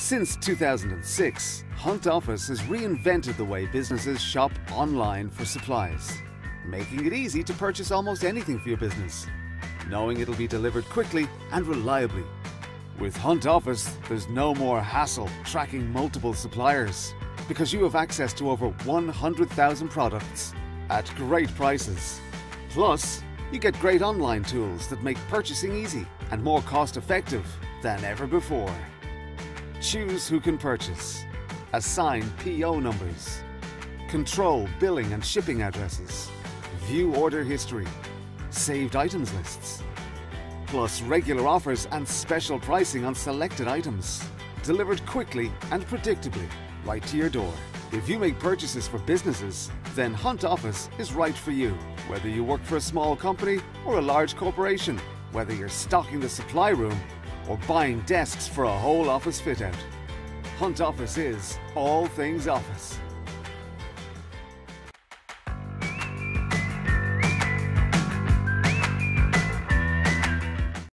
Since 2006, HuntOffice has reinvented the way businesses shop online for supplies, making it easy to purchase almost anything for your business, knowing it'll be delivered quickly and reliably. With HuntOffice, there's no more hassle tracking multiple suppliers, because you have access to over 100,000 products at great prices. Plus, you get great online tools that make purchasing easy and more cost-effective than ever before. Choose who can purchase, assign PO numbers, control billing and shipping addresses, view order history, saved items lists, plus regular offers and special pricing on selected items, delivered quickly and predictably right to your door. If you make purchases for businesses, then HuntOffice is right for you. Whether you work for a small company or a large corporation, whether you're stocking the supply room or buying desks for a whole office fit-out, HuntOffice is all things office.